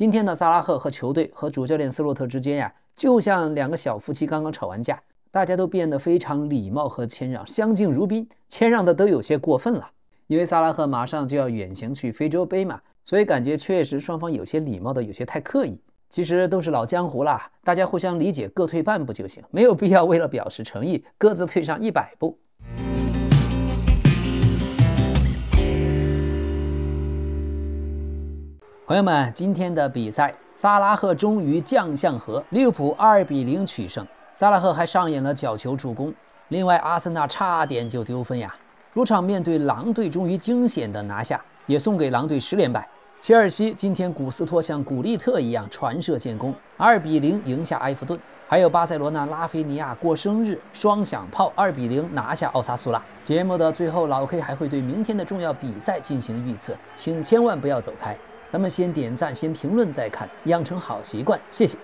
今天的薩拉赫和球队和主教練斯洛特之间呀，就像两个小夫妻刚刚吵完架，大家都变得非常礼貌和谦让，相敬如賓，谦让的都有些過分了。因為薩拉赫馬上就要遠行去非洲杯嘛，所以感覺確實雙方有些禮貌的有些太刻意。其實都是老江湖啦，大家互相理解，各退半步就行，沒有必要為了表示誠意，各自退上100步。朋友們，今天的比賽，薩拉赫終於將相和，利物浦2-0取勝。薩拉赫還上演了角球助攻。另外，阿森納差點就丟分呀，主場面對狼隊終於驚險的拿下，也送給狼隊10連敗。切爾西今天古斯托像古利特一樣傳射建功，2-0贏下埃弗頓。還有巴塞羅那拉菲尼亞過生日，雙響炮2-0拿下奧薩蘇拉。節目的最後，老 K 還會對明天的重要比賽進行預測，請千萬不要走開。咱們先點讚，先評論，再看，養成好習慣，謝謝。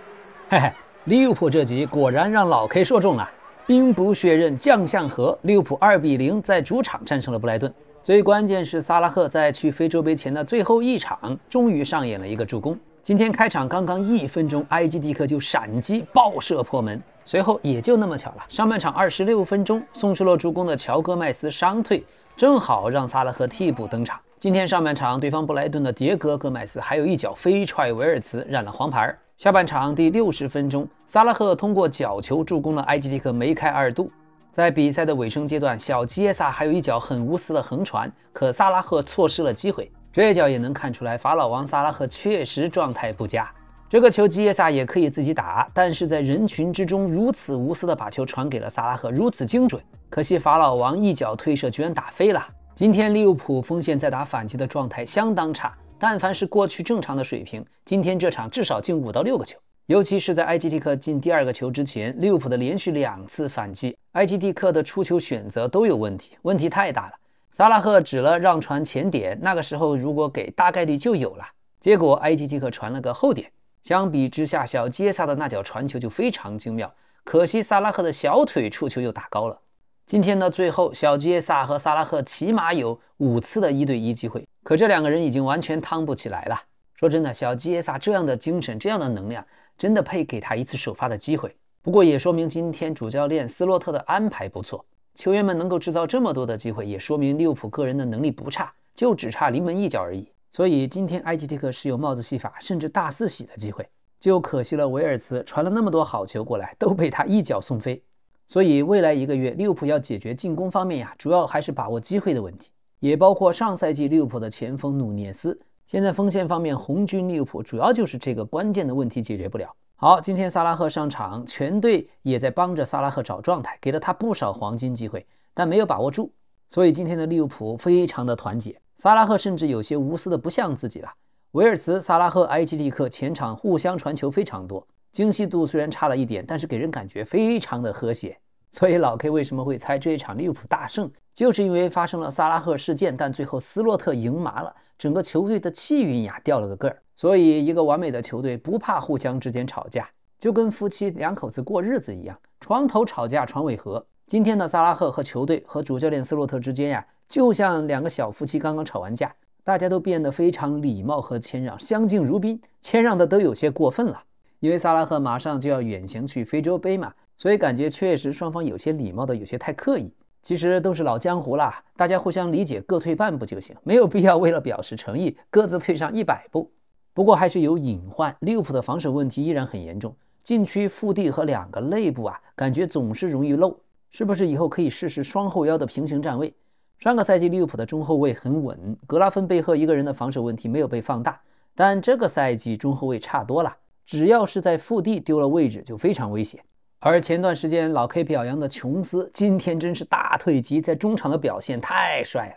嘿嘿，利物浦這集果然讓老 K 說中了，兵不血刃將相和，利物浦2-0在主場戰勝了布萊頓。最關鍵是薩拉赫在去非洲杯前的最後一場，終於上演了一個助攻。今天開場剛剛1分鐘，埃基蒂克就閃擊爆射破門，隨後也就那麼巧了，上半場26分鐘送出了助攻的喬戈麥斯傷退，正好讓薩拉赫替補登場。今天上半場，對方布萊頓的迭戈·戈麥斯還有一腳飛踹維爾茨，染了黃牌。下半場第60分鐘，薩拉赫通過角球助攻了埃基蒂克梅開2度。在比賽的尾聲階段，小基耶薩還有一腳很無私的橫傳，可薩拉赫錯失了機會。這腳也能看出來，法老王薩拉赫確實狀態不佳。這個球基耶薩也可以自己打，但是在人群之中如此無私的把球傳給了薩拉赫，如此精準，可惜法老王一腳推射居然打飛了。今天利物浦鋒線在打反擊的狀態相當差，但凡是過去正常的水平，今天這場至少進5到6個球。尤其是在埃基蒂克進第2個球之前，利物浦的連續2次反擊，埃基蒂克的出球選擇都有問題太大了。薩拉赫指了讓傳前點，那個時候如果給大概率就有了，結果埃基蒂克傳了個後點。相比之下，小基耶薩的那腳傳球就非常精妙，可惜薩拉赫的小腿觸球又打高了。今天的最後，小基耶薩和薩拉赫起碼有5次的1對1機會，可這2個人已經完全趟不起來了。說真的，小基耶薩這樣的精神，這樣的能量，真的配給他一次首發的機會。不過也說明今天主教練斯洛特的安排不錯，球員們能夠製造這麼多的機會，也說明利物浦個人的能力不差，就只差臨門一腳而已。所以今天埃基蒂克是有帽子戲法，甚至大四喜的機會，就可惜了維爾茨傳了那麼多好球過來，都被他一腳送飛。所以未來1個月，利物浦要解決進攻方面呀，主要還是把握機會的問題，也包括上賽季利物浦的前鋒努涅斯。現在鋒線方面，紅軍利物浦主要就是這個關鍵的問題解決不了。好，今天薩拉赫上場，全隊也在幫着薩拉赫找狀態，給了他不少黃金機會，但沒有把握住。所以今天的利物浦非常的團結，薩拉赫甚至有些無私的不像自己了。維爾茨、薩拉赫、埃基蒂克前場互相傳球非常多。精細度雖然差了一點，但是給人感覺非常的和諧。所以老 K 為什麼會猜這一場利物浦大勝，就是因為發生了薩拉赫事件，但最後斯洛特贏麻了，整個球隊的氣運呀掉了個個兒。所以一個完美的球隊不怕互相之間吵架，就跟夫妻2口子過日子一樣，床頭吵架床尾和。今天的薩拉赫和球隊和主教練斯洛特之間呀，就像2個小夫妻剛剛吵完架，大家都變得非常禮貌和謙讓，相敬如賓，謙讓的都有些過分了。因為薩拉赫馬上就要遠行去非洲杯嘛，所以感覺確實雙方有些禮貌的有些太刻意。其實都是老江湖啦，大家互相理解，各退半步就行，沒有必要為了表示誠意，各自退上100步。不過還是有隱患，利物浦的防守問題依然很嚴重，禁區腹地和2個肋部啊，感覺總是容易漏。是不是以後可以試試雙後腰的平行站位？上個賽季利物浦的中後衛很穩，格拉芬貝赫一個人的防守問題沒有被放大，但這個賽季中後衛差多了。只要是在腹地丟了位置就非常危險。而前段時間老 K 表揚的瓊斯今天真是大退級，在中場的表現太帥了，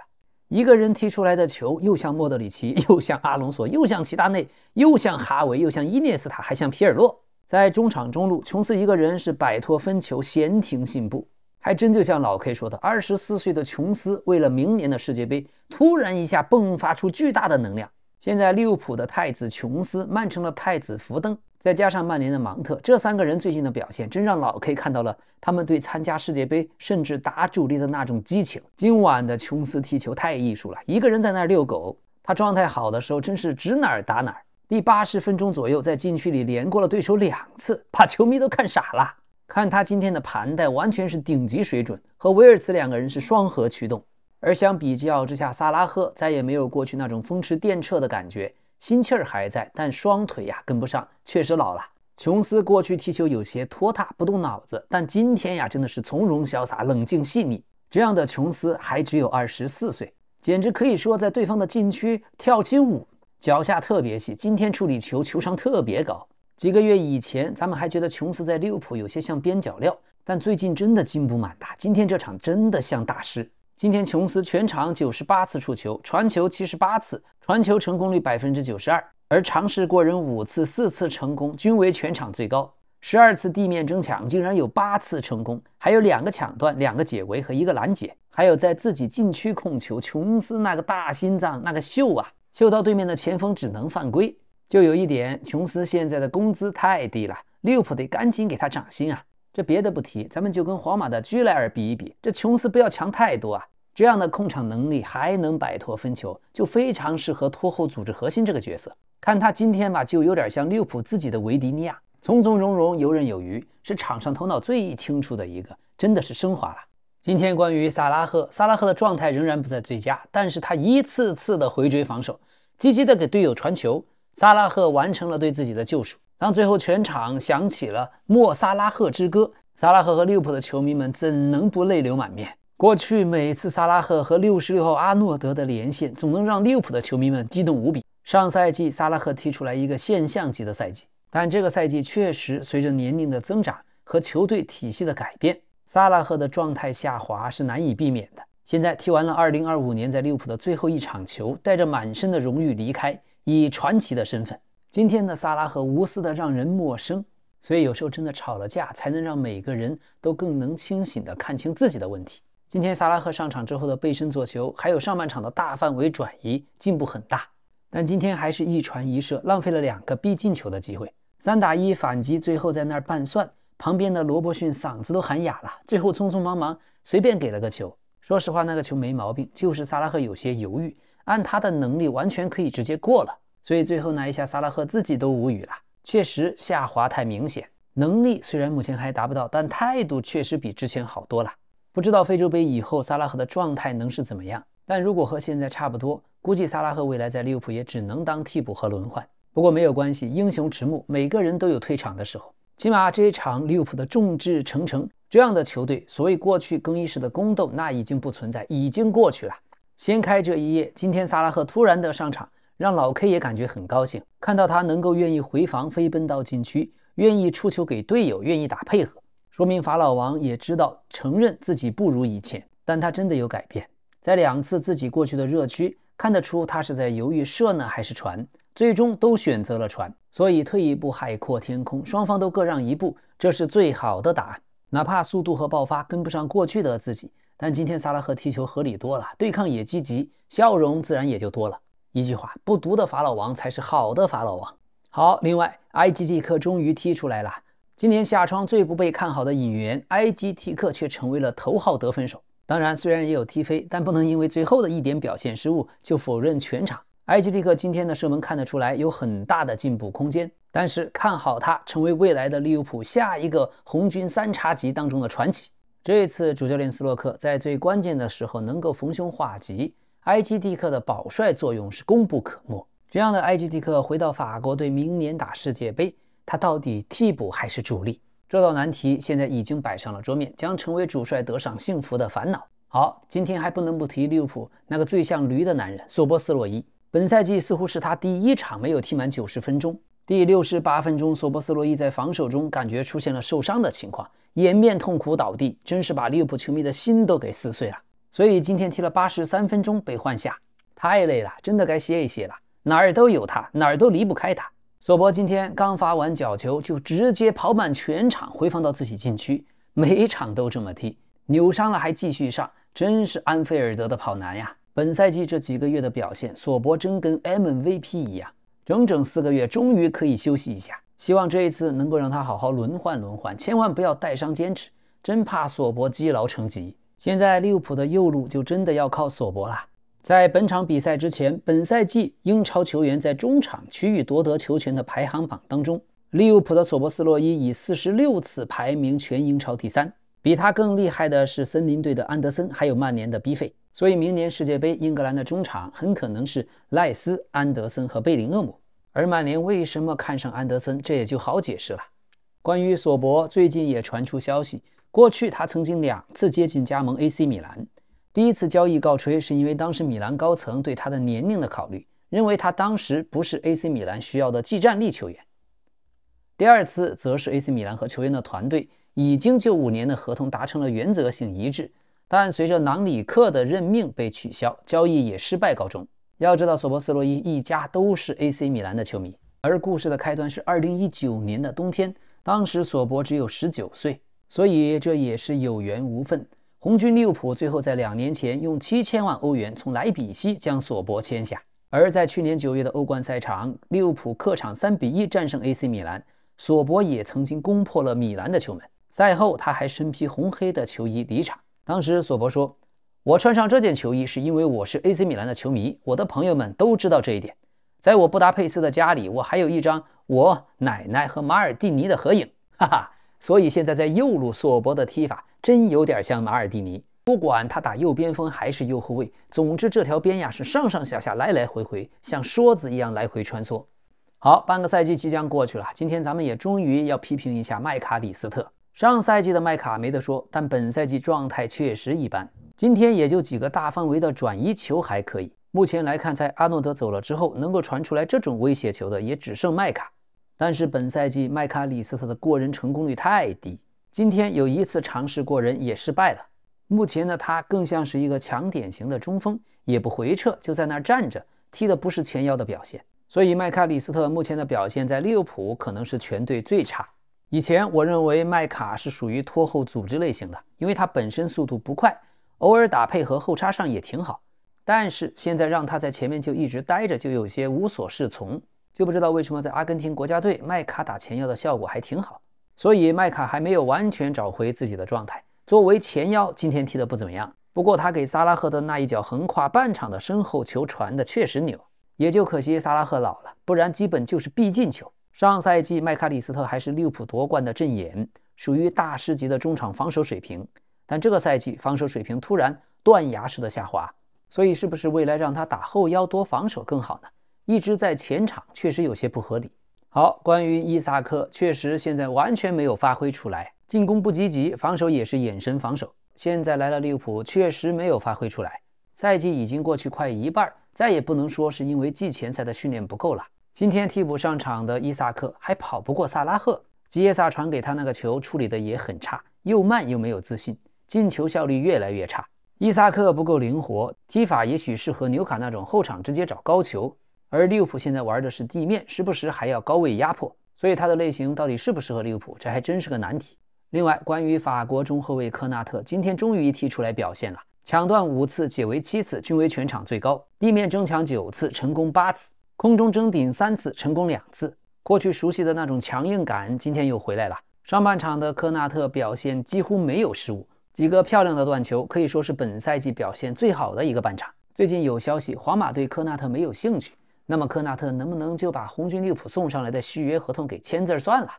一個人踢出來的球又像莫德里奇，又像阿隆索，又像齊達內，又像哈維，又像伊涅斯塔，還像皮爾洛。在中場中路，瓊斯一個人是擺脫分球，閒庭信步，還真就像老 K 說的，24歲的瓊斯為了明年的世界杯，突然一下迸發出巨大的能量。現在利物浦的太子瓊斯，曼城的太子福登，再加上曼聯的芒特，這3個人最近的表現真讓老 K 看到了他們對參加世界杯甚至打主力的那種激情。今晚的瓊斯踢球太藝術了，一個人在那兒遛狗，他狀態好的時候真是指哪兒打哪兒。第80分鐘左右，在禁区裡連过了对手2次，把球迷都看傻了。看他今天的盘带，完全是頂级水准，和威尔茨2个人是双核驱动。而相比较之下，薩拉赫再也沒有過去那種風馳電掣的感覺，心氣兒還在，但雙腿跟不上，確實老了。瓊斯過去踢球有些拖沓，不動腦子，但今天真的是從容瀟灑，冷靜細膩。這樣的瓊斯還只有24歲，簡直可以說在對方的禁區跳起舞，腳下特別細，今天處理球商特別高。幾個月以前，咱們還覺得瓊斯在利物浦有些像邊角料，但最近真的進步蠻大。今天這場真的像大師。今天瓊斯全場98次觸球，傳球78次，傳球成功率92%，而嘗試過人5次，4次成功，均為全場最高。12次地面爭搶，竟然有8次成功，還有2個搶斷、2個解圍和1個攔截，還有在自己禁區控球。瓊斯那個大心臟，那個秀到對面的前鋒只能犯規。就有一點，瓊斯現在的工資太低了，利物浦得趕緊給他漲薪啊！這別的不提，咱們就跟皇馬的居萊爾比一比，這瓊斯不要強太多啊！這樣的控場能力還能擺脫分球，就非常適合拖後組織核心這個角色。看他今天吧，就有點像利物浦自己的維迪尼亞，從從容容，游刃有餘，是場上頭腦最清楚的一個，真的是升華了。今天關於薩拉赫的狀態仍然不在最佳，但是他一次次的回追防守，積極的給隊友傳球。薩拉赫完成了對自己的救贖。當最後全場響起了莫薩拉赫之歌，薩拉赫和利物浦的球迷們怎能不淚流滿面？過去每次薩拉赫和66號阿諾德的連線，總能讓利物浦的球迷們激動無比。上賽季薩拉赫踢出來一個現象級的賽季，但這個賽季確實隨着年齡的增長和球隊體系的改變，薩拉赫的狀態下滑是難以避免的。現在踢完了2025年在利物浦的最後一場球，帶着滿身的榮譽離開，以傳奇的身份。今天的薩拉赫無私的讓人陌生，所以有時候真的吵了架，才能讓每個人都更能清醒地看清自己的問題。今天薩拉赫上場之後的背身做球，還有上半場的大範圍轉移，進步很大。但今天還是一傳一射，浪費了2個必進球的機會。3打1反擊，最後在那兒拌蒜，旁邊的羅伯遜嗓子都喊啞了，最後匆匆忙忙隨便給了個球。說實話，那個球沒毛病，就是薩拉赫有些猶豫，按他的能力完全可以直接過了，所以最後那一下薩拉赫自己都無語了，確實下滑太明顯。能力雖然目前還達不到，但態度確實比之前好多了。不知道非洲杯以後薩拉赫的狀態能是怎麼樣，但如果和現在差不多，估計薩拉赫未來在利物浦也只能當替補和輪換。不過沒有關係，英雄遲暮，每個人都有退場的時候。起碼這一場利物浦的眾志成城，這樣的球隊，所謂過去更衣室的宮鬥那已經不存在，已經過去了。掀開這一頁，今天薩拉赫突然的上場，讓老 K 也感覺很高興，看到他能夠願意回防飛奔到禁區，願意出球給隊友，願意打配合，說明法老王也知道承認自己不如以前，但他真的有改變。在2次自己過去的熱區，看得出他是在猶豫射呢還是傳，最終都選擇了傳，所以退一步海闊天空，雙方都各讓一步，這是最好的答案。哪怕速度和爆發跟不上過去的自己，但今天薩拉赫踢球合理多了，對抗也積極，笑容自然也就多了。一句話，不毒的法老王才是好的法老王。好，另外埃基蒂克終於踢出來了。今年夏窗最不被看好的引援埃基蒂克卻成為了頭號得分手。當然雖然也有踢飛，但不能因為最後的一點表現失誤就否認全場。埃基蒂克今天的射門看得出來有很大的進步空間，但是看好他成為未來的利物浦下一個紅軍3叉戟當中的傳奇。這一次主教練斯洛克在最關鍵的時候能夠逢凶化吉，埃基蒂克的保帥作用是功不可沒。這樣的埃基蒂克回到法國隊明年打世界杯，他到底替補還是主力？這道難題現在已經擺上了桌面，將成為主帥得賞幸福的煩惱。好，今天還不能不提利物浦那個最像驢的男人索博斯洛伊。本賽季似乎是他第一場沒有踢滿90分鐘。第68分鐘，索博斯洛伊在防守中感覺出現了受傷的情況，掩面痛苦倒地，真是把利物浦球迷的心都給撕碎了。所以今天踢了83分鐘被換下，太累了，真的該歇一歇了。哪兒都有他，哪兒都離不開他。索博今天剛發完角球，就直接跑滿全場回放到自己禁區，每一場都這麼踢，扭傷了還繼續上，真是安菲爾德的跑男呀。本賽季這幾個月的表現，索博真跟 MVP 一樣，整整4個月終於可以休息一下。希望這一次能夠讓他好好輪換，千萬不要帶傷堅持，真怕索博積勞成疾。現在利物浦的右路就真的要靠索博了。在本场比賽之前，本赛季英超球员在中场区域夺得球权的排行榜当中，利物浦的索博斯洛伊以46次排名全英超第3。比他更厲害的是森林队的安德森，还有曼联的逼费。所以明年世界杯，英格蘭的中场很可能是赖斯、安德森和贝林厄姆。而曼联为什麼看上安德森，這也就好解釋了。關於索博，最近也傳出消息，過去他曾經2次接近加盟 AC 米蘭。第一次交易告吹是因為當時米蘭高層對他的年齡的考慮，認為他當時不是 AC 米蘭需要的技戰力球員。第二次則是 AC 米蘭和球員的團隊已經就5年的合同達成了原則性一致，但隨着囊里克的任命被取消，交易也失敗告終。要知道索博斯洛伊一家都是 AC 米蘭的球迷，而故事的開端是2019年的冬天，當時索博只有19歲，所以這也是有緣無分。紅軍利物浦最後在2年前用7000萬歐元從萊比錫將索博簽下，而在去年9月的歐冠賽場，利物浦客場3-1戰勝 AC 米蘭，索博也曾經攻破了米蘭的球門。賽後他還身披紅黑的球衣離場，當時索博說：“我穿上這件球衣是因為我是 AC 米蘭的球迷，我的朋友們都知道這一點。在我布達佩斯的家裡，我還有一張我奶奶和馬爾蒂尼的合影，哈哈。所以現在在右路索博的踢法真有點像馬爾蒂尼，不管他打右邊鋒還是右後衛，總之這條邊呀是上上下下來來回回，像梭子一樣來回穿梭。”好，半個賽季即將過去了，今天咱們也終於要批評一下麥卡里斯特。上賽季的麥卡沒得說，但本賽季狀態確實一般。今天也就幾個大範圍的轉移球還可以。目前來看，在阿諾德走了之後，能夠傳出來這種威脅球的也只剩麥卡。但是本賽季麥卡里斯特的過人成功率太低，今天有1次嘗試過人也失敗了。目前的他更像是一個強點型的中鋒，也不回撤，就在那兒站着，踢的不是前腰的表現。所以麥卡里斯特目前的表現在利物浦可能是全隊最差。以前我認為麥卡是屬於拖後組織類型的，因為他本身速度不快，偶爾打配合後插上也挺好。但是現在讓他在前面就一直待着，就有些無所適從。就不知道為什麼在阿根廷國家隊，麥卡打前腰的效果還挺好。所以麥卡還沒有完全找回自己的狀態。作為前腰，今天踢得不怎麼樣。不過他給薩拉赫的那一腳橫跨半場的身後球傳的確實牛，也就可惜薩拉赫老了，不然基本就是必進球。上賽季麥卡里斯特還是利物浦奪冠的陣眼，屬於大師級的中場防守水平。但這個賽季防守水平突然斷崖式的下滑，所以是不是未來讓他打後腰多防守更好呢？一直在前場確實有些不合理。好，關於伊薩克，確實現在完全沒有發揮出來，進攻不積極，防守也是眼神防守。現在來了利物浦，確實沒有發揮出來。賽季已經過去快一半，再也不能說是因為季前賽的訓練不夠了。今天替補上場的伊薩克還跑不過薩拉赫，吉耶薩傳給他那個球處理的也很差，又慢又沒有自信，進球效率越來越差。伊薩克不夠靈活，踢法也許適合紐卡那種後場直接找高球。而利物浦現在玩的是地面，時不時還要高位壓迫，所以他的類型到底適不適合利物浦，這還真是個難題。另外，關於法國中後衛科納特，今天終於踢出來表現了，搶斷5次，解圍7次，均為全場最高；地面爭搶9次，成功8次；空中爭頂3次，成功2次。過去熟悉的那種強硬感，今天又回來了。上半場的科納特表現幾乎沒有失誤，幾個漂亮的斷球，可以說是本賽季表現最好的一個半場。最近有消息，皇馬對科納特沒有興趣。那麼科納特能不能就把紅軍利物浦送上來的續約合同給簽字算了？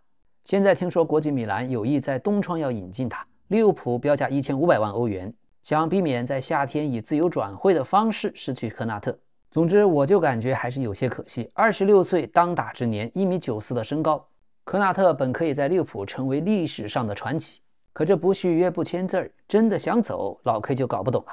現在聽說國際米蘭有意在冬窗要引進他，利物浦標價1500萬歐元，想避免在夏天以自由轉會的方式失去科納特。總之，我就感覺還是有些可惜。26歲當打之年，1.94米的身高，科納特本可以在利物浦成為歷史上的傳奇，可這不續約不簽字，真的想走，老 K 就搞不懂了。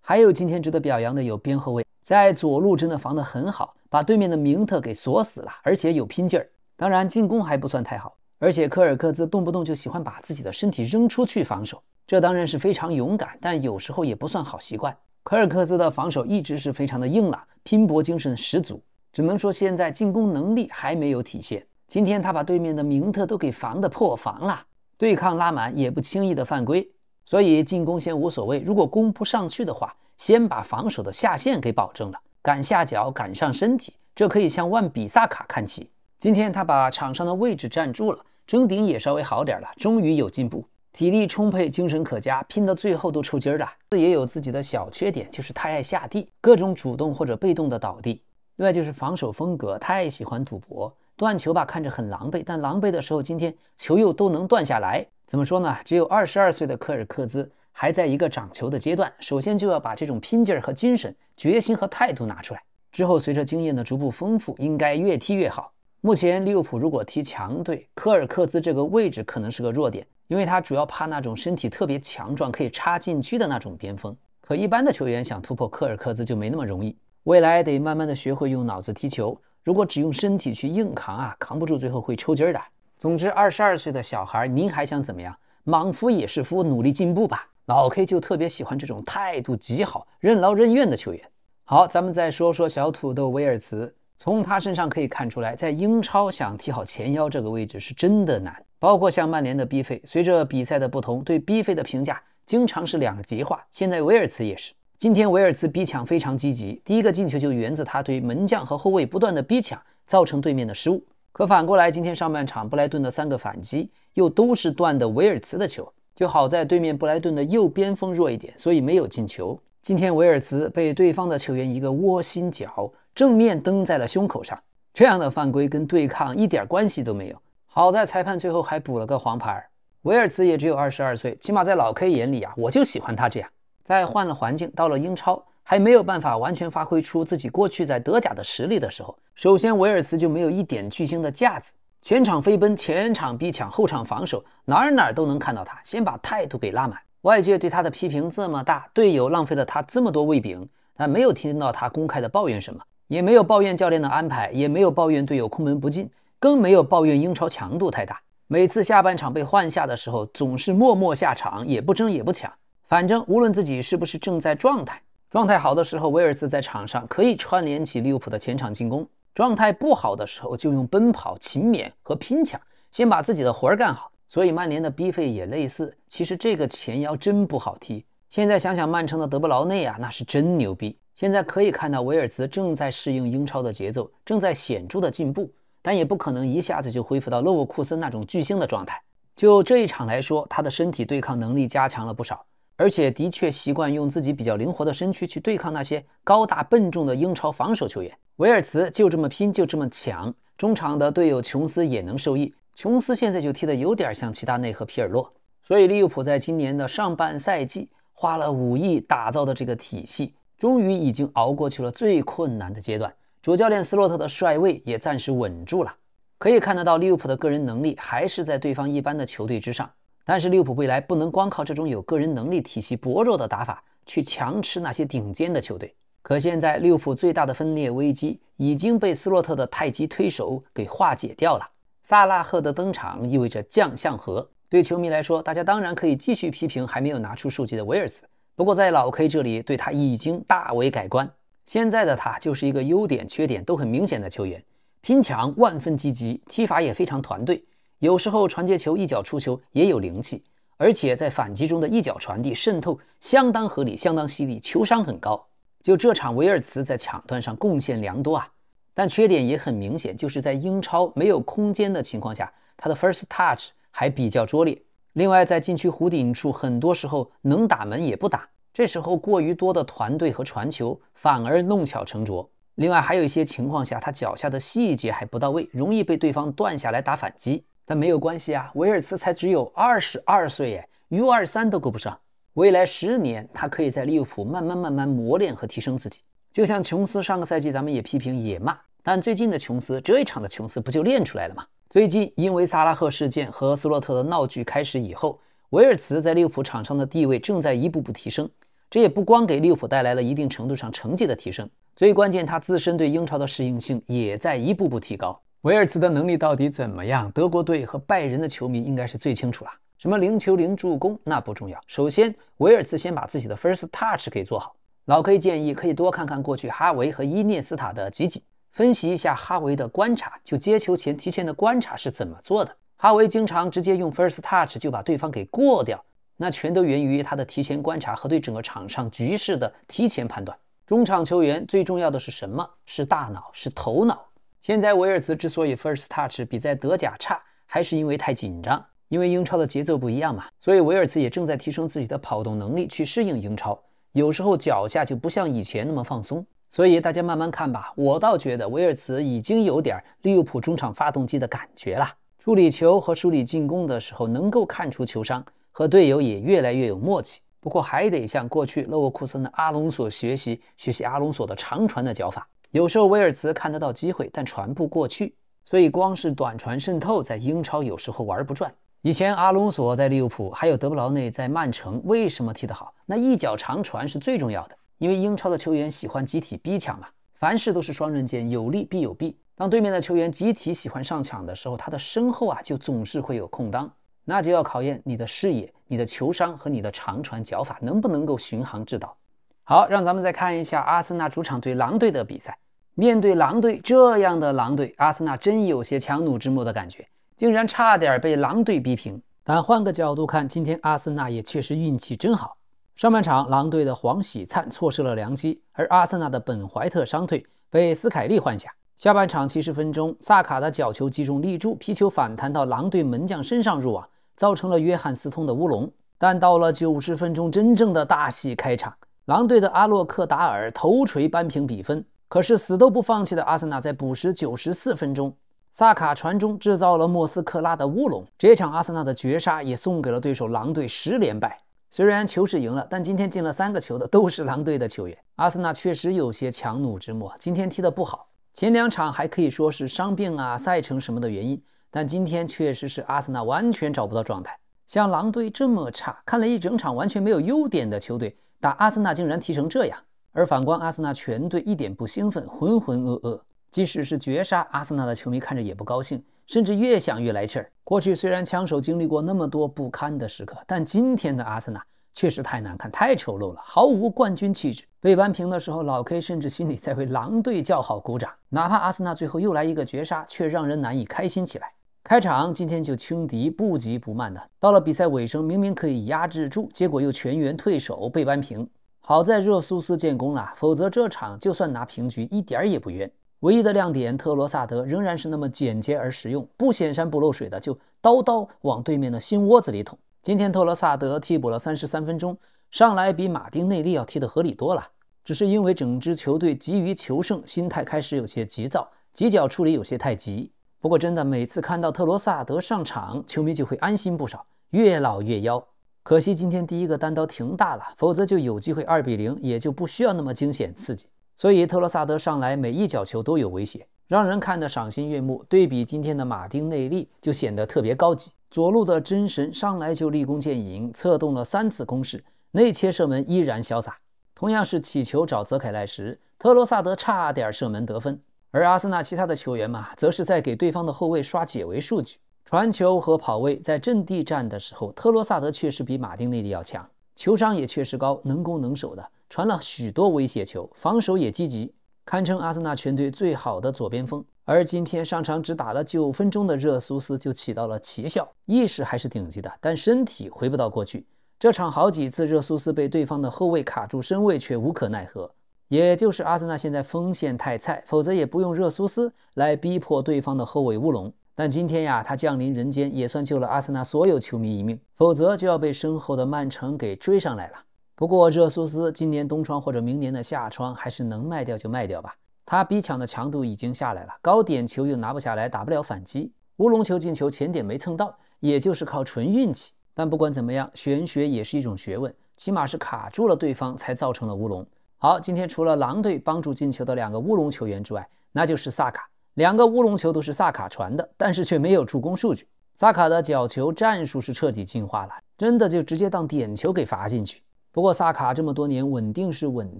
還有今天值得表揚的有邊後衛，在左路真的防得很好，把對面的明特給鎖死了，而且有拼勁兒。當然進攻還不算太好，而且科爾克茲動不動就喜歡把自己的身體扔出去防守，這當然是非常勇敢，但有時候也不算好習慣。科爾克茲的防守一直是非常的硬朗，拼搏精神十足，只能說現在進攻能力還沒有體現。今天他把對面的明特都給防得破防了，對抗拉滿也不輕易的犯規。所以進攻先无所謂，如果攻不上去的話，先把防守的下限給保證了，敢下腳，敢上身體，這可以向萬比薩卡看齊。今天他把場上的位置站住了，爭頂也稍微好點了，終於有進步。體力充沛，精神可嘉，拼到最後都抽筋了。也有自己的小缺点，就是太爱下地，各種主动或者被动的倒地。另外就是防守風格太喜歡賭博，斷球吧看着很狼狽，但狼狽的時候今天球又都能斷下來。怎麼說呢？只有22歲的科爾克茲還在一個長球的階段，首先就要把這種拼勁兒和精神、決心和態度拿出來。之後隨着經驗的逐步豐富，應該越踢越好。目前利物浦如果踢強隊，科爾克茲這個位置可能是個弱點，因為他主要怕那種身體特別強壯可以插禁區的那種邊鋒。可一般的球員想突破科爾克茲就沒那麼容易，未來得慢慢的學會用腦子踢球。如果只用身體去硬扛啊，扛不住最後會抽筋的。總之22歲的小孩，您還想怎麼樣？莽夫也是夫，努力進步吧。老 K 就特別喜歡這種態度極好、任勞任怨的球員。好，咱們再說说小土豆威尔茨。從他身上可以看出來，在英超想踢好前腰這個位置是真的難。包括像曼聯的 B 費，隨着比賽的不同，对 B 費的評價經常是兩極化。現在威爾茨也是。今天威爾茨逼搶非常積極，第一個進球就源自他對門將和後衛不斷的逼搶，造成對面的失誤。可反過來，今天上半場布萊頓的3個反擊又都是斷的威爾茨的球。就好在對面布萊頓的右邊鋒弱一點，所以沒有進球。今天威爾茨被對方的球員一個窩心腳正面蹬在了胸口上，這樣的犯規跟對抗一點關係都沒有。好在裁判最後還補了個黃牌。威爾茨也只有22歲，起碼在老 K 眼裡啊，我就喜歡他這樣。在換了環境，到了英超還沒有辦法完全發揮出自己過去在德甲的實力的時候，首先威爾茨就沒有一點巨星的架子。全場飛奔，前場逼搶，後場防守，哪兒都能看到他，先把態度給拉滿。外界對他的批評這麼大，隊友浪費了他這麼多胃餅，但沒有聽到他公開的抱怨什麼，也沒有抱怨教練的安排，也沒有抱怨隊友空門不進，更沒有抱怨英超強度太大。每次下半場被換下的時候，總是默默下場，也不爭也不搶，反正無論自己是不是正在狀態好的時候，威爾茨在場上可以串聯起利物浦的前場進攻。狀態不好的時候，就用奔跑、勤勉和拼搶，先把自己的活兒幹好。所以曼聯的 B 費也類似。其實這個前腰真不好踢。現在想想曼城的德布勞內啊，那是真牛逼。現在可以看到威爾茨正在適應英超的節奏，正在顯著的進步，但也不可能一下子就恢復到勒沃庫森那種巨星的狀態。就這一場來說，他的身體對抗能力加強了不少，而且的確習慣用自己比較靈活的身軀去對抗那些高大笨重的英超防守球員。威爾茨就這麼拼，就這麼搶，中場的隊友瓊斯也能受益。瓊斯現在就踢得有點像齊達內和皮爾洛。所以利物浦在今年的上半賽季花了5億打造的這個體系，終於已經熬過去了最困難的階段。主教練斯洛特的帥位也暫時穩住了，可以看得到利物浦的個人能力還是在對方一般的球隊之上。但是利物浦未來不能光靠這種有個人能力、體系薄弱的打法去強吃那些頂尖的球隊。可現在利物浦最大的分裂危機已經被斯洛特的太極推手給化解掉了。薩拉赫的登場意味着將相和。对球迷來說，大家當然可以繼續批評還沒有拿出數據的威爾茨，不過在老 K 這裡對他已經大為改觀。現在的他就是一個優點缺點都很明顯的球員，拼搶萬分積極，踢法也非常團隊，有時候傳接球一腳出球也有靈氣，而且在反擊中的一腳傳遞滲透相當合理，相當犀利，球商很高。就這場威爾茨在搶斷上貢獻良多啊，但缺點也很明顯，就是在英超沒有空間的情況下，他的 first touch 還比較拙劣。另外在禁區弧頂處很多時候能打門也不打，這時候過於多的團隊和傳球反而弄巧成拙。另外還有一些情況下他腳下的細節還不到位，容易被對方斷下來打反擊。但沒有關係啊，威爾茨才只有22歲耶，U23都夠不上。未來10年他可以在利物浦慢慢磨練和提升自己。就像瓊斯上個賽季咱們也批評也罵，但最近的瓊斯，這一場的瓊斯不就練出來了嗎？最近因為薩拉赫事件和斯洛特的鬧劇開始以後，威爾茨在利物浦場上的地位正在一步步提升，這也不光給利物浦帶來了一定程度上成績的提升，最關鍵他自身對英超的適應性也在一步步提高。威爾茨的能力到底怎麼樣，德國隊和拜仁的球迷應該是最清楚了。什麼0球0助攻那不重要，首先威爾茨先把自己的 first touch 給做好。老 K 建議可以多看看過去哈維和伊涅斯塔的集锦，分析一下哈維的觀察，就接球前提前的觀察是怎麼做的。哈維經常直接用 first touch 就把对方給過掉，那全都源於他的提前觀察和對整個場上局勢的提前判斷。中場球員最重要的是什麼？是大腦，是頭腦。現在威爾茨之所以 first touch 比在德甲差，還是因為太緊張，因為英超的節奏不一樣嘛。所以威爾茨也正在提升自己的跑动能力去適應英超，有时候脚下就不像以前那麼放鬆。所以大家慢慢看吧，我倒觉得威尔茨已经有点利物浦中场发动机的感覺了。處理球和梳理進攻的時候能夠看出球商，和隊友也越來越有默契。不過還得向過去勒沃庫森的阿隆索學習阿隆索的長傳的腳法。有時候威爾茨看得到機會，但傳不過去，所以光是短傳滲透在英超有時候玩不轉。以前阿隆索在利物浦，還有德布勞內在曼城，為什麼踢得好？那一腳長傳是最重要的，因為英超的球員喜歡集體逼搶嘛，凡事都是雙刃劍，有利必有弊。當對面的球員集體喜歡上搶的時候，他的身後就總是會有空當，那就要考驗你的視野、你的球商和你的長傳腳法能不能夠巡航制導。好，讓咱們再看一下阿森納主場對狼队的比賽。面對狼队這樣的狼队，阿森納真有些强弩之末的感覺，竟然差點被狼隊逼平。但換個角度看，今天阿森納也確實運氣真好。上半場狼隊的黃喜燦錯失了良機，而阿森納的本懷特傷退，被斯凱利換下。下半場70分鐘，薩卡的角球擊中立柱，皮球反彈到狼隊門將身上入網，造成了約翰斯通的烏龍。但到了90分鐘，真正的大戲開場，狼隊的阿洛克達爾頭錘扳平比分。可是死都不放棄的阿森納在補時94分鐘，薩卡傳中制造了莫斯科拉的烏龍。這場阿森納的絕殺也送給了對手狼隊10連敗。雖然球是贏了，但今天進了3個球的都是狼隊的球員。阿森納確實有些強弩之末，今天踢得不好。前2場還可以說是傷病賽程什麼的原因，但今天確實是阿森納完全找不到狀態。像狼隊這麼差，看了一整場完全沒有優點的球隊，打阿森納竟然踢成這樣。而反觀阿森納全隊一點不興奮，渾渾噩噩。即使是絕殺，阿森納的球迷看着也不高興，甚至越想越來氣兒。過去雖然槍手經歷過那麼多不堪的時刻，但今天的阿森納確實太難看，太醜陋了，毫無冠軍氣質。被扳平的時候，老 K 甚至心裡在為狼隊叫好鼓掌。哪怕阿森納最後又來一個絕殺，卻讓人難以開心起來。開場今天就輕敵，不急不慢的，到了比賽尾聲，明明可以壓制住，結果又全員退守，被扳平。好在熱蘇斯建功了，否則這場就算拿平局一點也不冤。唯一的亮點，特羅薩德仍然是那麼簡潔而實用，不顯山不漏水的就刀刀往對面的心窩子裡捅。今天特羅薩德替補了33分鐘，上來比馬丁內利要踢得合理多了，只是因為整支球隊急於求勝，心態開始有些急躁，幾腳處理有些太急。不過真的每次看到特羅薩德上場，球迷就會安心不少，越老越妖。可惜今天第一個單刀停大了，否則就有機會2比0，也就不需要那麼驚險刺激。所以特罗薩德上來每一腳球都有威脅，讓人看得賞心悅目。對比今天的馬丁內利就顯得特別高級。左路的真神上來就立功見影，策動了3次攻勢，內切射門依然瀟灑。同樣是起球找澤凱賴時，特羅薩德差點射門得分，而阿森納其他的球員嘛，則是在給對方的後衛刷解圍數據。傳球和跑位，在陣地戰的時候，特羅薩德確實比馬丁內利要強，球商也確實高，能攻能守的，傳了許多威脅球，防守也積極，堪稱阿森納全隊最好的左邊鋒。而今天上場只打了9分鐘的热蘇斯就起到了奇效，意識還是頂級的，但身體回不到過去。這場好幾次熱蘇斯被對方的後衛卡住身位，卻無可奈何。也就是阿森納現在鋒線太菜，否則也不用熱蘇斯來逼迫對方的後衛烏龍。但今天呀，他降臨人間，也算救了阿森納所有球迷一命，否則就要被身後的曼城給追上來了。不過热蘇斯今年冬窗或者明年的夏窗，還是能賣掉就賣掉吧。他逼搶的強度已經下來了，高點球又拿不下來，打不了反擊，烏龍球進球前點沒蹭到，也就是靠純運氣。但不管怎麼樣，玄學也是一種學問，起碼是卡住了對方才造成了烏龍。好，今天除了狼队幫助進球的2個烏龍球員之外，那就是薩卡。2個烏龍球都是薩卡傳的，但是卻沒有助攻數據。薩卡的角球戰術是徹底進化了，真的就直接當點球給罰進去。不過薩卡這麼多年穩定是穩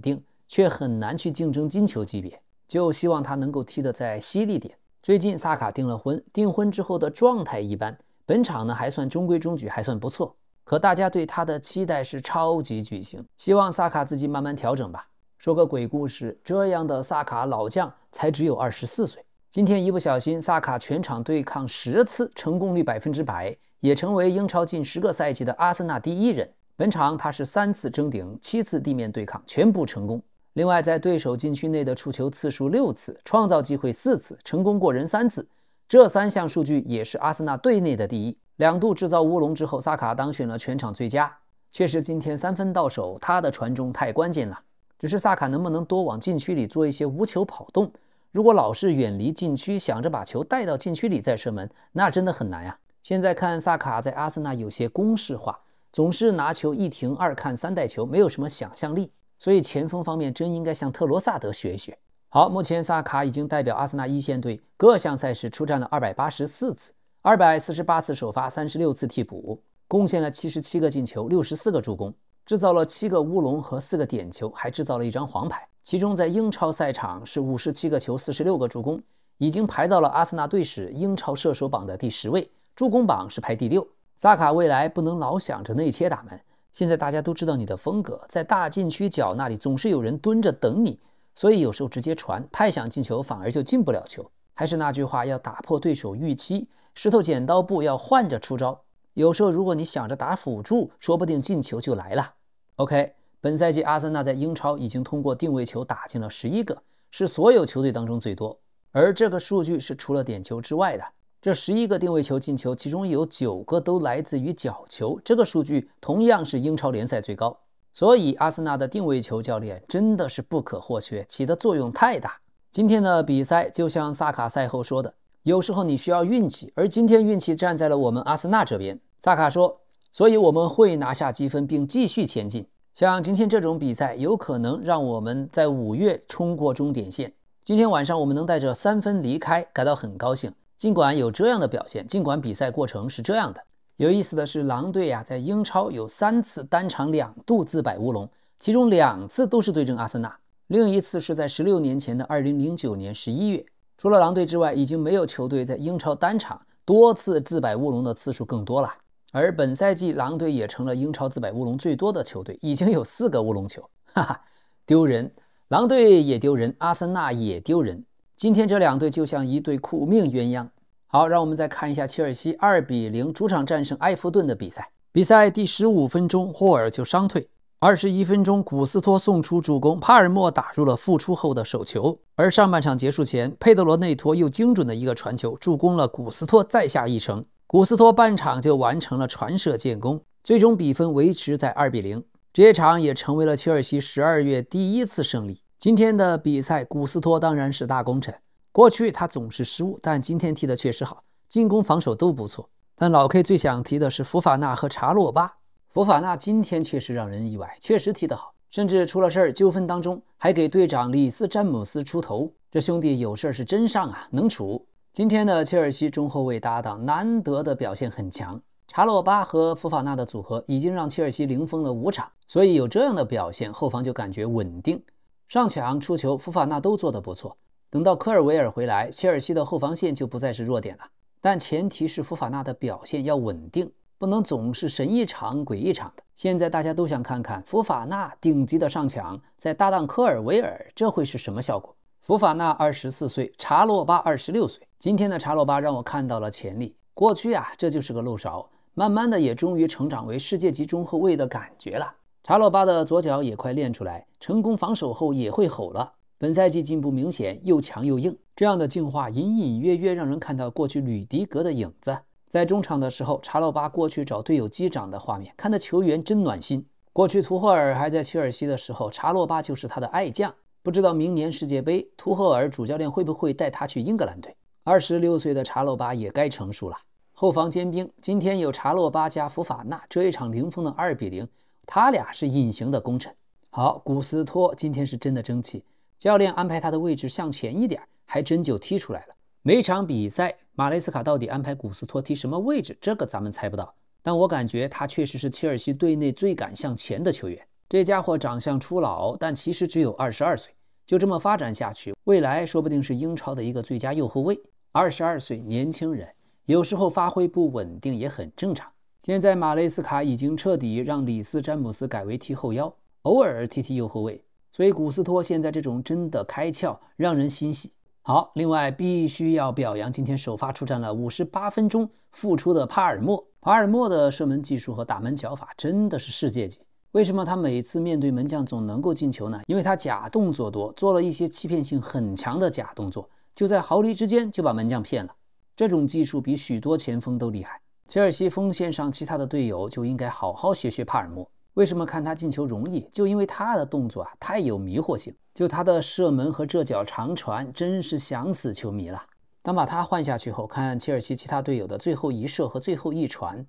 定，卻很難去競爭金球級別，就希望他能夠踢得再犀利點。最近薩卡訂了婚，訂婚之後的狀態一般，本場呢還算中規中矩，還算不錯。可大家對他的期待是超級巨星，希望薩卡自己慢慢調整吧。說個鬼故事，這樣的薩卡老將才只有24歲。今天一不小心，薩卡全場對抗10次，成功率100%，也成為英超近10個賽季的阿森納第1人。本場他是3次爭頂，7次地面對抗，全部成功。另外，在对手禁区內的觸球次數6次，創造機會4次，成功過人3次。這3項數據也是阿森納隊內的第1。2度制造烏龍之後，薩卡當選了全场最佳。確實，今天3分到手，他的傳中太關鍵了。只是薩卡能不能多往禁區裡做一些無球跑動？如果老是遠離禁區，想着把球帶到禁區裡再射門，那真的很難呀。現在看薩卡在阿森納有些公式化，總是拿球1停2看3帶球，沒有什麼想象力。所以前鋒方面真應該向特羅薩德學一學。好，目前薩卡已經代表阿森納一線隊各項賽事出戰了284次，248次首發，36次替補，貢獻了77個進球，64個助攻，制造了7個烏龍和4個點球，還制造了1張黃牌。其中在英超賽場是57個球，46個助攻，已經排到了阿森納隊史英超射手榜的第10位，助攻榜是排第6。薩卡未來不能老想着内切打门，現在大家都知道你的風格，在大禁区角那裡總是有人蹲着等你，所以有时候直接傳，太想進球反而就進不了球。還是那句話，要打破對手預期，石頭剪刀布，要換着出招。有時候如果你想着打輔助，說不定进球就來了。OK， 本賽季阿森納在英超已經通過定位球打進了11個，是所有球队當中最多，而這個數據是除了點球之外的。這11個定位球進球，其中有9個都來自於角球，這個數據同樣是英超聯賽最高。所以阿森納的定位球教練真的是不可或缺，起的作用太大。今天的比賽就像薩卡賽後说的，有時候你需要運氣，而今天運氣站在了我們阿森納這邊。薩卡說，所以我們會拿下積分並繼續前進。像今天這種比賽有可能讓我們在5月衝過終點線。今天晚上我們能帶着3分離開，感到很高興。儘管有這樣的表現，儘管比賽過程是這樣的。有意思的是，狼隊在英超有3次單場2度自摆烏龍，其中2次都是对陣阿森納，另一次是在16年前的2009年11月。除了狼隊之外，已經沒有球隊在英超單場多次自擺烏龍的次數更多了。而本賽季狼隊也成了英超自擺烏龍最多的球隊，已經有4個烏龍球，哈哈，丟人！狼隊也丟人，阿森納也丟人。今天這2隊就像一對苦命鴛鴦。好，讓我們再看一下切爾西2比0主場戰勝埃弗頓的比賽。比賽第15分鐘，霍爾就伤退。21分鐘，古斯托送出助攻，帕爾默打入了复出後的首球。而上半場結束前，佩德罗內托又精準的一個傳球，助攻了古斯托再下一城。古斯托半場就完成了傳射建功，最終比分維持在2比0。這場也成為了切爾西12月第1次勝利。今天的比賽，古斯托當然是大功臣。過去他總是失誤，但今天踢得確實好，進攻防守都不錯。但老 K 最想提的是福法納和查洛巴。福法納今天確實讓人意外，確實踢得好，甚至出了事兒，糾紛當中還給隊長里斯詹姆斯出頭。這兄弟有事兒是真上啊，能處。今天的切爾西中後衛搭檔難得的表現很強，查洛巴和福法納的組合已經讓切爾西零封了5場，所以有這樣的表現，後防就感覺穩定。上搶出球，福法納都做得不錯。等到科爾維爾回來，切爾西的後防線就不再是弱點了。但前提是福法納的表現要穩定，不能總是神一場鬼一场的。現在大家都想看看福法納頂級的上搶再搭檔科爾維爾，這會是什麼效果？福法納24歲，查洛巴26歲。今天的查洛巴讓我看到了潛力。過去這就是個漏勺，慢慢的也終於成長為世界級中後衛的感覺了。查洛巴的左腳也快練出來，成功防守後也會吼了。本賽季進步明顯，又強又硬，這樣的進化隱隱約約讓人看到過去呂迪格的影子。在中場的時候，查洛巴過去找隊友擊掌的畫面，看得球員真暖心。過去图赫爾還在切爾西的時候，查洛巴就是他的愛將。不知道明年世界杯，图赫爾主教練會不會帶他去英格蘭隊？26歲的查洛巴也該成熟了。後防尖兵，今天有查洛巴加福法納，這一場零封的2比0，他倆是隱形的功臣。好，古斯托今天是真的爭氣。教練安排他的位置向前一點，還真就踢出來了。每場比賽，馬雷斯卡到底安排古斯托踢什麼位置，這個咱們猜不到。但我感覺他確實是切爾西隊內最敢向前的球員。這家伙長相初老，但其實只有22歲。就這麼發展下去，未來說不定是英超的一個最佳右後衛。22歲年輕人，有時候發揮不穩定也很正常。現在馬雷斯卡已經徹底讓里斯詹姆斯改為踢後腰，偶爾踢右後衛。所以古斯托現在這種真的開竅，讓人欣喜。好，另外必須要表揚今天首發出戰了58分鐘復出的帕爾默。帕爾默的射門技術和打門腳法真的是世界級。為什麼他每次面對門將總能夠進球呢？因為他假動作多，做了一些欺騙性很強的假動作，就在毫釐之間就把門將騙了。這種技術比許多前鋒都厲害。切爾西鋒線上其他的隊友就應該好好學學帕爾默。為什麼看他進球容易？就因為他的動作太有迷惑性，就他的射門和這腳長傳真是想死球迷了。當把他換下去後，看切爾西其他隊友的最後一射和最後一傳，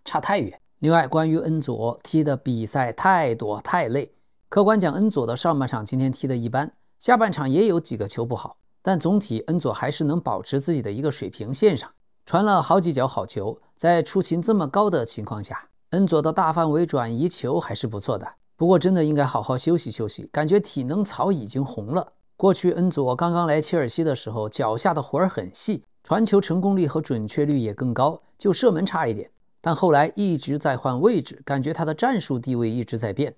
差太遠。另外，關於恩佐踢的比賽太多太累，客觀講，恩佐的上半場今天踢的一般，下半場也有幾個球不好，但總體恩佐還是能保持自己的一個水平線上，傳了好幾腳好球。在出勤這麼高的情況下，恩佐的大範圍轉移球還是不錯的。不過真的應該好好休息休息，感覺體能槽已經紅了。過去恩佐剛剛來切爾西的時候，腳下的活兒很細，傳球成功率和準確率也更高，就射門差一點。但後來一直在換位置，感覺他的戰術地位一直在變。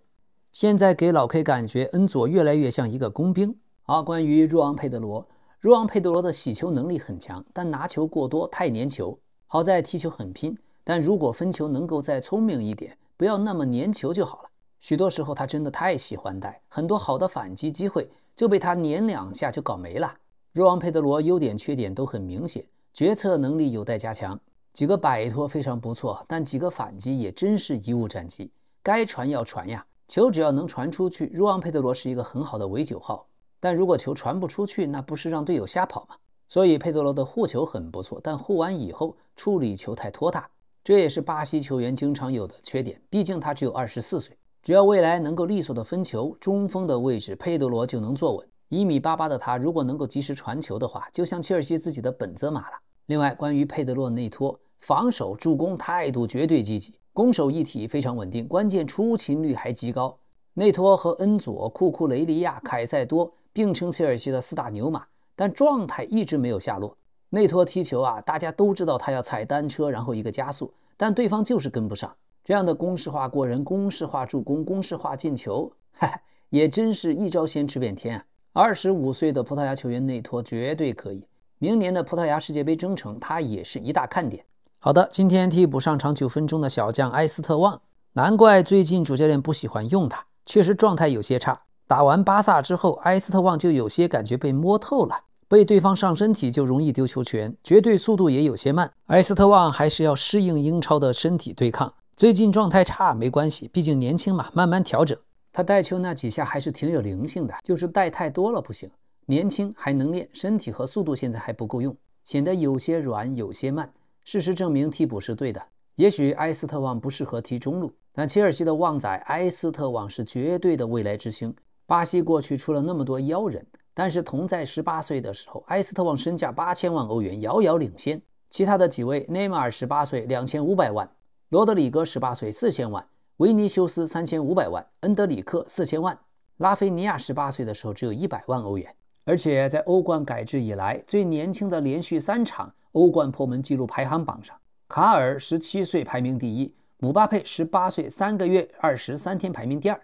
現在給老 K 感覺恩佐越來越像一個工兵。好，關於若昂佩德罗，若昂佩德罗的洗球能力很強，但拿球過多太粘球。好在踢球很拼，但如果分球能夠再聰明一點，不要那麼粘球就好了。許多時候他真的太喜歡帶，很多好的反擊機會就被他粘两下就搞沒了。若昂佩德羅優點缺點都很明顯，決策能力有待加強，幾個擺脫非常不錯，但幾個反擊也真是贻誤戰機。該傳要傳呀，球只要能傳出去，若昂佩德羅是一個很好的偽9號。但如果球傳不出去，那不是讓隊友瞎跑嗎？所以佩德罗的護球很不錯，但護完以後處理球太拖沓，這也是巴西球員經常有的缺點。畢竟他只有24歲。只要未來能夠利索的分球，中鋒的位置佩德羅就能坐穩。1.88米的他，如果能夠及時傳球的話，就像切爾西自己的本澤馬了。另外，關於佩德羅內托，防守、助攻態度絕對積極，攻守一體非常穩定，關鍵出勤率還極高。內托和恩佐、庫庫雷利亞、凱塞多並稱切爾西的4大牛馬，但狀態一直沒有下落。內托踢球大家都知道他要踩單車，然後一個加速，但對方就是跟不上。這樣的公式化過人、公式化助攻、公式化進球，也真是一招先吃遍天啊！25歲的葡萄牙球員內托絕對可以，明年的葡萄牙世界杯征程他也是一大看點。好的，今天替補上場9分鐘的小將埃斯特旺，難怪最近主教練不喜歡用他，確實狀態有些差。打完巴薩之後，埃斯特旺就有些感覺被摸透了，被對方上身體就容易丟球權，絕對速度也有些慢。埃斯特旺還是要適應英超的身體對抗。最近狀態差沒關係，畢竟年輕嘛，慢慢調整。他帶球那幾下還是挺有靈性的，就是帶太多了不行。年輕還能練，身體和速度現在還不夠用，顯得有些軟，有些慢。事實證明替補是对的。也許埃斯特旺不適合踢中路，但切爾西的旺仔埃斯特旺是絕對的未來之星。巴西過去出了那麼多妖人，但是同在18歲的時候，埃斯特旺身價8000萬歐元，遙遙領先。其他的幾位，內馬爾18歲2500萬。羅德里戈18歲4000萬，維尼修斯3500萬，恩德里克4000萬，拉菲尼亞18歲的時候只有100萬歐元。而且在歐冠改制以來，最年輕的連續3場歐冠破門紀錄排行榜上，卡爾17歲排名第1，姆巴佩18歲3個月23天排名第2，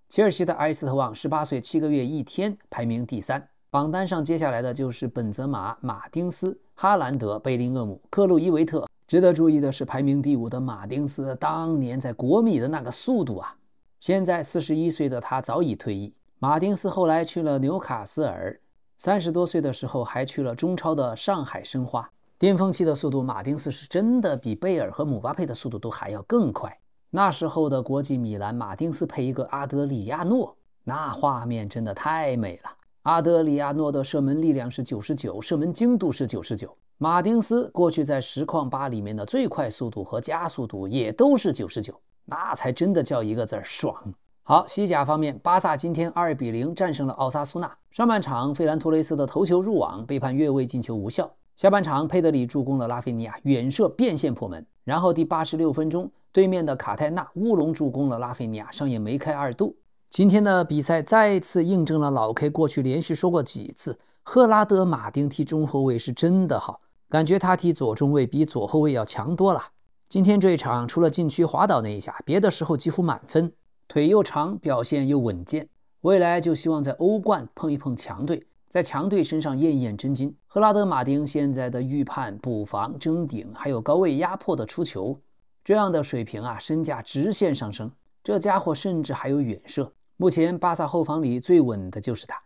切爾西的埃斯特旺18歲7個月1天排名第3。榜單上接下來的就是本澤馬、馬丁斯、哈蘭德、貝林厄姆、克魯伊維特。值得注意的是，排名第5的馬丁斯當年在国米的那個速度啊！現在41歲的他早已退役。馬丁斯後來去了紐卡斯爾，30多歲的時候還去了中超的上海申花。巔峰期的速度，馬丁斯是真的比貝爾和姆巴佩的速度都還要更快。那時候的國際米蘭，馬丁斯配一個阿德里亞諾，那畫面真的太美了。阿德里亞諾的射門力量是99，射門精度是99。馬丁斯過去在實況8裡面的最快速度和加速度也都是99，那才真的叫一個字兒爽。好，西甲方面，巴薩今天2-0戰勝了奧薩蘇納。上半場費蘭托雷斯的頭球入網，被判越位進球無效。下半場佩德里助攻了拉菲尼亞遠射變線破門，然後第86分鐘，對面的卡泰納烏龍助攻了拉菲尼亞，上演梅開2度。今天的比賽再次印證了老 K 過去連續說過幾次，赫拉德馬丁踢中後衛是真的好，感覺他踢左中衛比左後衛要強多了。今天這一場除了禁區滑倒那一下，別的時候幾乎滿分，腿又長，表現又穩健。未來就希望在歐冠碰一碰強隊，在強隊身上驗一驗真金。赫拉德馬丁現在的預判、補防、爭頂，還有高位壓迫的出球，這樣的水平身價直線上升。這家伙甚至還有遠射。目前巴薩後防裡最穩的就是他，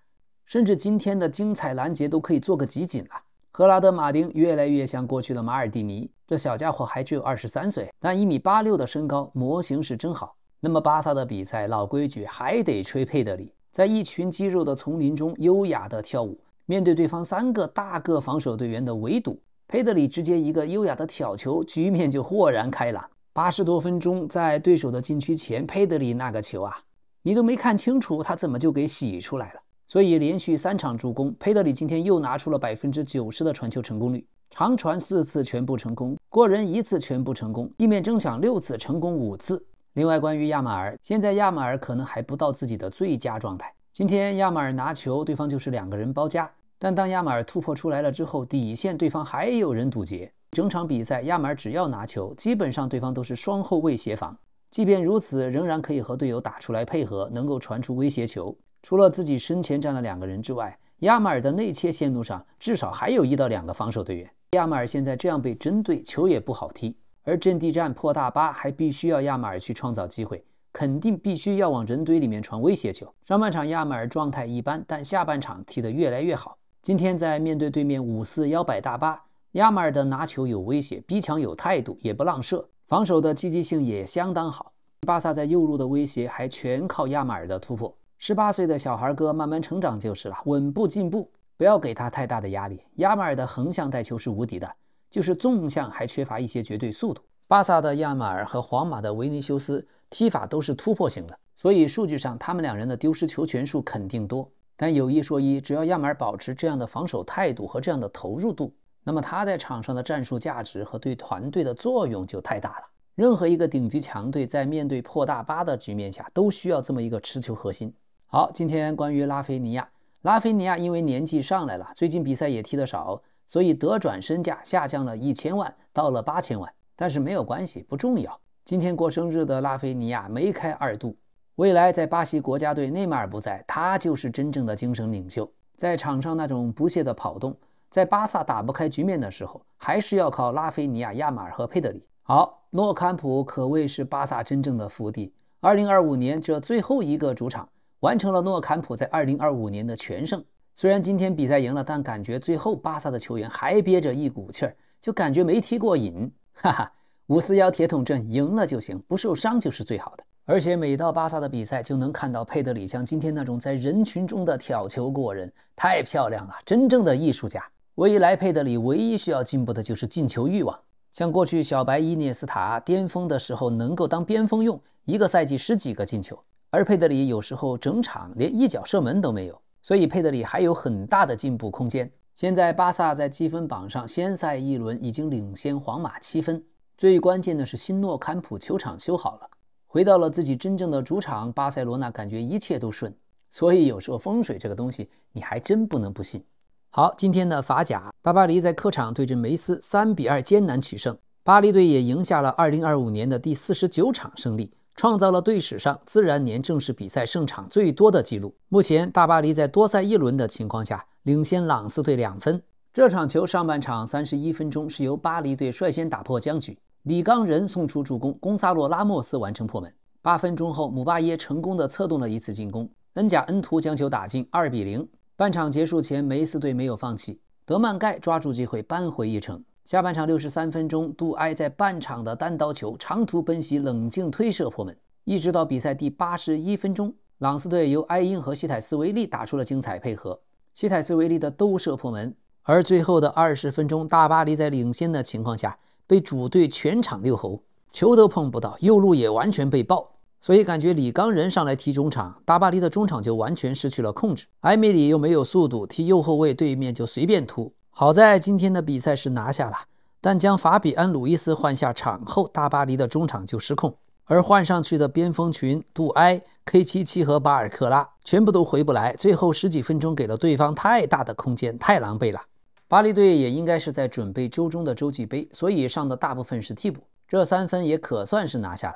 甚至今天的精彩攔截都可以做個集錦了。赫拉德·馬丁越來越像過去的馬爾蒂尼，這小家伙還只有23歲，但1.86米的身高，模型是真好。那麼巴薩的比賽老規矩還得吹佩德里，在一群肌肉的叢林中優雅地跳舞，面對對方3個大個防守隊員的圍堵，佩德里直接一個優雅的挑球，局面就豁然開朗。80多分鐘，在對手的禁區前，佩德里那個球啊，你都沒看清楚，他怎麼就給洗出來了？所以連續3場助攻，佩德里今天又拿出了90%的傳球成功率，長傳4次全部成功，過人1次全部成功，地面爭搶6次成功5次。另外，關於亞馬爾，現在亞馬爾可能還不到自己的最佳狀態。今天亞馬爾拿球，對方就是2個人包夾，但當亞馬爾突破出來了之後，底線對方還有人堵截。整場比賽，亞馬爾只要拿球，基本上對方都是雙後衛協防。即便如此，仍然可以和隊友打出來配合，能夠傳出威脅球。除了自己身前站了2個人之外，亞馬爾的內切線路上至少還有1到2個防守队員。亞馬爾現在這樣被針對，球也不好踢，而陣地戰破大巴還必須要亞馬爾去創造機會，肯定必須要往人堆裡面傳威脅球。上半場亞馬爾狀態一般，但下半場踢得越來越好。今天在面對對面5-4搖擺大巴，亞馬爾的拿球有威脅，逼搶有態度，也不浪射，防守的積極性也相當好。巴薩在右路的威脅還全靠亞馬爾的突破。18歲的小孩哥慢慢成長就是了，穩步進步，不要給他太大的壓力。亞馬爾的橫向帶球是無敵的，就是縱向還缺乏一些絕對速度。巴薩的亞馬爾和皇馬的維尼修斯踢法都是突破型的，所以數據上他們2人的丟失球權數肯定多。但有一說一，只要亞馬爾保持這樣的防守態度和這樣的投入度，那麼他在場上的戰術價值和對團隊的作用就太大了。任何一個頂級強隊在面對破大巴的局面下，都需要這麼一個持球核心。好，今天關於拉菲尼亞因為年紀上來了，最近比賽也踢得少，所以得轉身價下降了1000萬到了8000萬，但是沒有關係，不重要。今天過生日的拉菲尼亞梅開2度，未來在巴西國家隊內馬爾不在，他就是真正的精神領袖，在場上那種不懈的跑動，在巴薩打不開局面的時候，還是要靠拉菲尼亞、亞馬爾和佩德里。好，諾坎普可謂是巴薩真正的福地。2025年這最後一個主場，完成了諾坎普在2025年的全勝。雖然今天比賽贏了，但感覺最後巴薩的球員還憋着一股氣兒，就感覺沒踢過癮。哈哈，541鐵桶陣，贏了就行，不受傷就是最好的。而且每到巴薩的比賽，就能看到佩德里像今天那種在人群中的挑球過人，太漂亮了，真正的藝術家。未來佩德里唯一需要進步的就是进球慾望。像過去小白伊涅斯塔巔峰的時候能夠當邊鋒用，一個賽季10幾個進球，而佩德里有時候整場連一腳射門都沒有，所以佩德里還有很大的進步空間。現在巴薩在積分榜上先賽一輪已經領先皇馬7分，最關鍵的是新諾坎普球場修好了，回到了自己真正的主場巴塞羅那，感覺一切都順。所以有時候風水這個東西你還真不能不信。好，今天的法甲，大巴黎在客場對陣梅斯3-2艱難取勝，巴黎隊也贏下了2025年的第49場勝利，創造了隊史上自然年正式比賽勝場最多的記錄。目前大巴黎在多賽一輪的情況下領先朗斯隊2分。這場球上半場31分鐘是由巴黎隊率先打破僵局，里岡仁送出助攻，贡薩洛拉莫斯完成破門。8分鐘後姆巴耶成功的策動了一次進攻，恩贾恩图將球打進2-0。半場結束前梅斯隊沒有放棄，德曼蓋抓住機會扳回一城。下半場63分鐘，杜埃在半場的單刀球長途奔襲冷靜推射破門。一直到比賽第81分鐘，朗斯隊由埃因和西泰斯维利打出了精彩配合，西泰斯维利的兜射破门。而最後的20分鐘，大巴黎在領先的情況下被主隊全場遛猴，球都碰不到，右路也完全被爆，所以感觉里冈仁上来踢中場，大巴黎的中场就完全失去了控制。埃梅里又没有速度，踢右后卫对面就隨便突。好在今天的比赛是拿下了，但將法比安·魯伊斯換下場後，大巴黎的中場就失控，而換上去的邊鋒群杜埃、K77和巴爾克拉全部都回不來，最後10幾分鐘給了對方太大的空間，太狼狽了。巴黎队也应該是在準備周中的洲際杯，所以上的大部分是替補，這3分也可算是拿下了。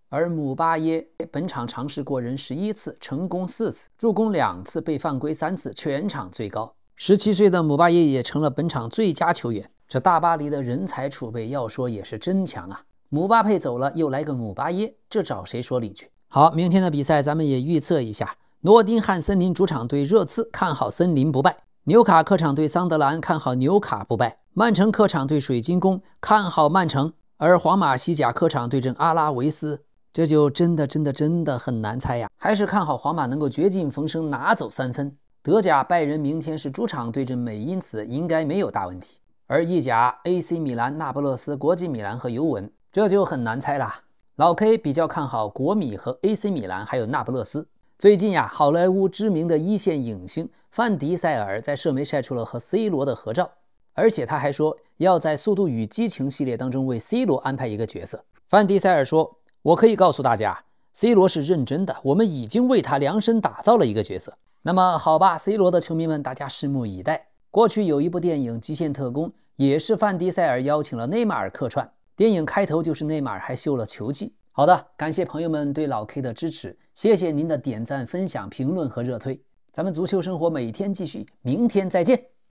而姆巴耶本場嘗試過人11次，成功4次，助攻2次，被犯規3次，全場最高。17歲的姆巴耶也成了本場最佳球員。這大巴黎的人才儲備要說也是真強啊！姆巴佩走了，又來個姆巴耶，這找誰說理去？好，明天的比賽咱們也預測一下，諾丁漢森林主場對熱刺，看好森林不敗。紐卡客場對桑德蘭看好紐卡不敗，曼城客場對水晶宮看好曼城，而皇馬西甲客場對陣阿拉維斯，這就真的很難猜呀。還是看好皇馬能夠絕境逢生拿走3分。德甲拜仁明天是主場对陣美因茨，應該沒有大問題。而意甲 AC 米蘭、那不勒斯、國際米蘭和尤文，這就很難猜啦。老 K 比較看好國米和 AC 米蘭還有那不勒斯。最近呀，好萊塢知名的一線影星范迪塞爾在社媒曬出了和 C 羅的合照，而且他還說要在《速度與激情》系列當中為 C 羅安排一個角色。范迪塞爾說：“我可以告訴大家 ，C 羅是認真的，我們已經為他量身打造了一個角色。”那麼好吧 ，C 羅的球迷們，大家拭目以待。過去有一部電影《極限特工》，也是范迪塞爾邀請了內馬爾客串，電影開頭就是內馬爾還秀了球技。好的，感謝朋友們對老 K 的支持，謝謝您的點讚、分享、評論和熱推。咱們足球生活每天繼續，明天再見。